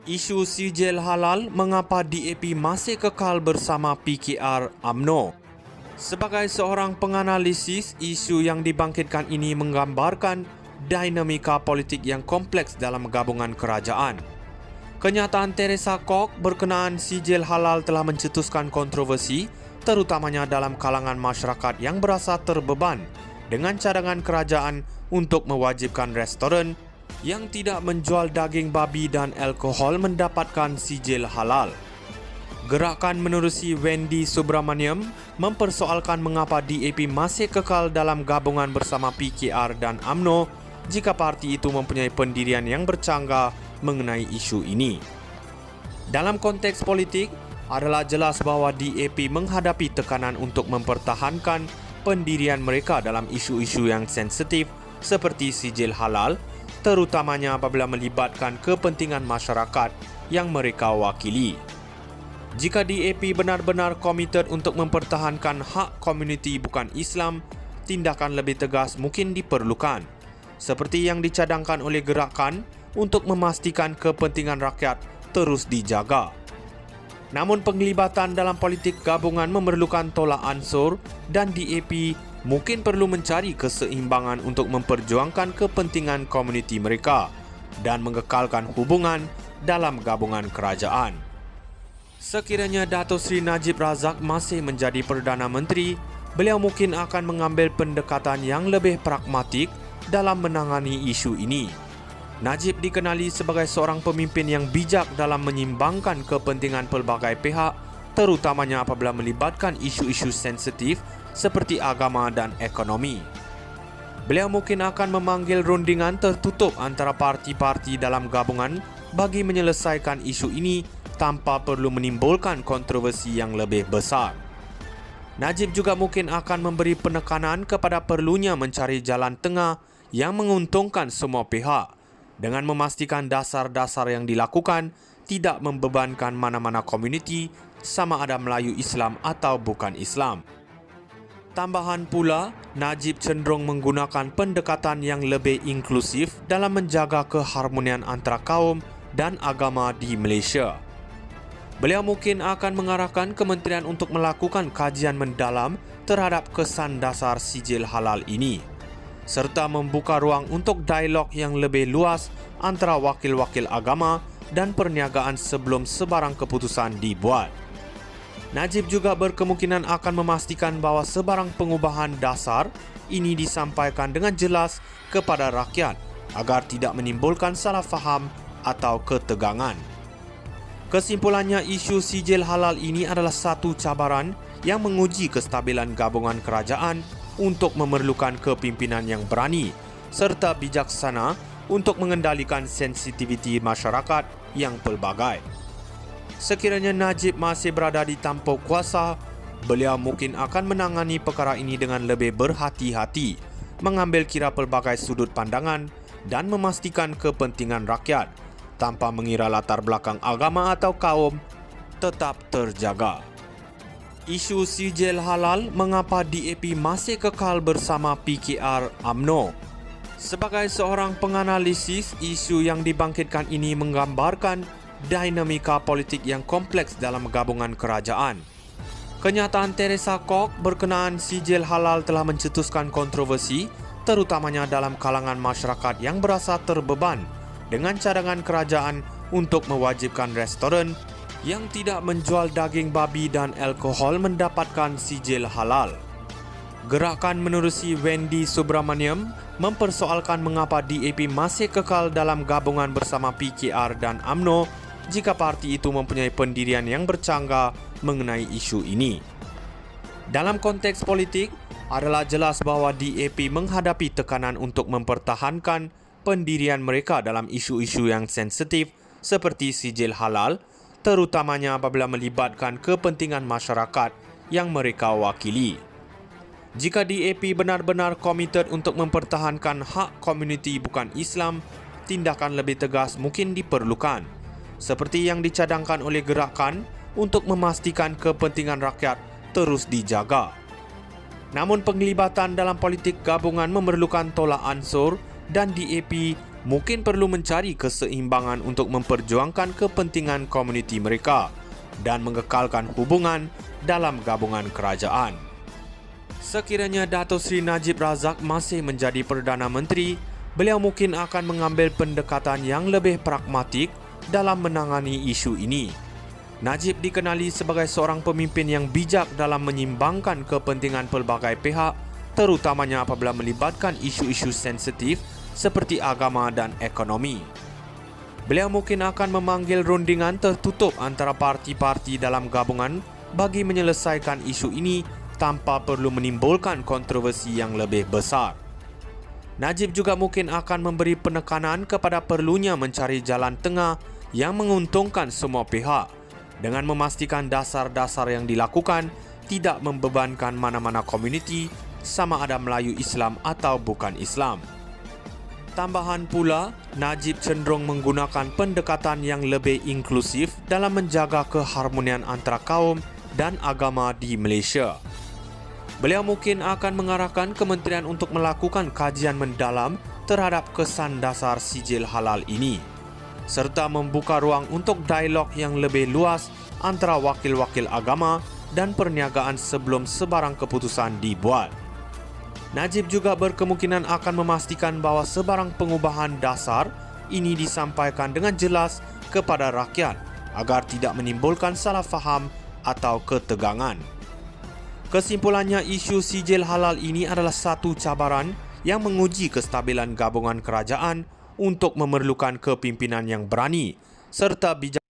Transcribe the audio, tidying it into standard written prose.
Isu sijil halal, mengapa DAP masih kekal bersama PKR UMNO? Sebagai seorang penganalisis, isu yang dibangkitkan ini menggambarkan dinamika politik yang kompleks dalam gabungan kerajaan. Kenyataan Teresa Kok berkenaan sijil halal telah mencetuskan kontroversi, terutamanya dalam kalangan masyarakat yang berasa terbeban dengan cadangan kerajaan untuk mewajibkan restoran yang tidak menjual daging babi dan alkohol mendapatkan sijil halal. Gerakan menerusi Wendy Subramaniam mempersoalkan mengapa DAP masih kekal dalam gabungan bersama PKR dan UMNO jika parti itu mempunyai pendirian yang bercanggah mengenai isu ini. Dalam konteks politik, adalah jelas bahawa DAP menghadapi tekanan untuk mempertahankan pendirian mereka dalam isu-isu yang sensitif seperti sijil halal, terutamanya apabila melibatkan kepentingan masyarakat yang mereka wakili. Jika DAP benar-benar komited untuk mempertahankan hak komuniti bukan Islam, tindakan lebih tegas mungkin diperlukan, seperti yang dicadangkan oleh gerakan untuk memastikan kepentingan rakyat terus dijaga. Namun penglibatan dalam politik gabungan memerlukan tolak ansur dan DAP mungkin perlu mencari keseimbangan untuk memperjuangkan kepentingan komuniti mereka dan mengekalkan hubungan dalam gabungan kerajaan. Sekiranya Dato' Sri Najib Razak masih menjadi Perdana Menteri, beliau mungkin akan mengambil pendekatan yang lebih pragmatik dalam menangani isu ini. Najib dikenali sebagai seorang pemimpin yang bijak dalam menyimbangkan kepentingan pelbagai pihak, terutamanya apabila melibatkan isu-isu sensitif seperti agama dan ekonomi. Beliau mungkin akan memanggil rundingan tertutup antara parti-parti dalam gabungan bagi menyelesaikan isu ini tanpa perlu menimbulkan kontroversi yang lebih besar. Najib juga mungkin akan memberi penekanan kepada perlunya mencari jalan tengah yang menguntungkan semua pihak dengan memastikan dasar-dasar yang dilakukan tidak membebankan mana-mana komuniti sama ada Melayu Islam atau bukan Islam. Tambahan pula, Najib cenderung menggunakan pendekatan yang lebih inklusif dalam menjaga keharmonian antara kaum dan agama di Malaysia. Beliau mungkin akan mengarahkan kementerian untuk melakukan kajian mendalam terhadap kesan dasar sijil halal ini, serta membuka ruang untuk dialog yang lebih luas antara wakil-wakil agama dan perniagaan sebelum sebarang keputusan dibuat. Najib juga berkemungkinan akan memastikan bahawa sebarang pengubahan dasar ini disampaikan dengan jelas kepada rakyat agar tidak menimbulkan salah faham atau ketegangan. Kesimpulannya, isu sijil halal ini adalah satu cabaran yang menguji kestabilan gabungan kerajaan untuk memerlukan kepimpinan yang berani serta bijaksana untuk mengendalikan sensitiviti masyarakat yang pelbagai. Sekiranya Najib masih berada di tampuk kuasa, beliau mungkin akan menangani perkara ini dengan lebih berhati-hati, mengambil kira pelbagai sudut pandangan dan memastikan kepentingan rakyat tanpa mengira latar belakang agama atau kaum tetap terjaga. Isu sijil halal, mengapa DAP masih kekal bersama PKR UMNO? Sebagai seorang penganalisis, isu yang dibangkitkan ini menggambarkan dinamika politik yang kompleks dalam gabungan kerajaan. Kenyataan Teresa Kok berkenaan sijil halal telah mencetuskan kontroversi, terutamanya dalam kalangan masyarakat yang berasa terbeban dengan cadangan kerajaan untuk mewajibkan restoran yang tidak menjual daging babi dan alkohol mendapatkan sijil halal. Gerakan menerusi Wendy Subramaniam mempersoalkan mengapa DAP masih kekal dalam gabungan bersama PKR dan UMNO jika parti itu mempunyai pendirian yang bercanggah mengenai isu ini. Dalam konteks politik, adalah jelas bahawa DAP menghadapi tekanan untuk mempertahankan pendirian mereka dalam isu-isu yang sensitif seperti sijil halal, terutamanya apabila melibatkan kepentingan masyarakat yang mereka wakili. Jika DAP benar-benar komited untuk mempertahankan hak komuniti bukan Islam, tindakan lebih tegas mungkin diperlukan, seperti yang dicadangkan oleh gerakan untuk memastikan kepentingan rakyat terus dijaga. Namun penglibatan dalam politik gabungan memerlukan tolak ansur dan DAP mungkin perlu mencari keseimbangan untuk memperjuangkan kepentingan komuniti mereka dan mengekalkan hubungan dalam gabungan kerajaan. Sekiranya Dato' Seri Najib Razak masih menjadi Perdana Menteri, beliau mungkin akan mengambil pendekatan yang lebih pragmatik dalam menangani isu ini. Najib dikenali sebagai seorang pemimpin yang bijak dalam menyimbangkan kepentingan pelbagai pihak, terutamanya apabila melibatkan isu-isu sensitif seperti agama dan ekonomi. Beliau mungkin akan memanggil rundingan tertutup antara parti-parti dalam gabungan bagi menyelesaikan isu ini tanpa perlu menimbulkan kontroversi yang lebih besar. Najib juga mungkin akan memberi penekanan kepada perlunya mencari jalan tengah yang menguntungkan semua pihak dengan memastikan dasar-dasar yang dilakukan tidak membebankan mana-mana komuniti, sama ada Melayu Islam atau bukan Islam. Tambahan pula, Najib cenderung menggunakan pendekatan yang lebih inklusif dalam menjaga keharmonian antara kaum dan agama di Malaysia. Beliau mungkin akan mengarahkan kementerian untuk melakukan kajian mendalam terhadap kesan dasar sijil halal ini, serta membuka ruang untuk dialog yang lebih luas antara wakil-wakil agama dan perniagaan sebelum sebarang keputusan dibuat. Najib juga berkemungkinan akan memastikan bahawa sebarang pengubahan dasar ini disampaikan dengan jelas kepada rakyat agar tidak menimbulkan salah faham atau ketegangan. Kesimpulannya, isu sijil halal ini adalah satu cabaran yang menguji kestabilan gabungan kerajaan untuk memerlukan kepimpinan yang berani serta bijak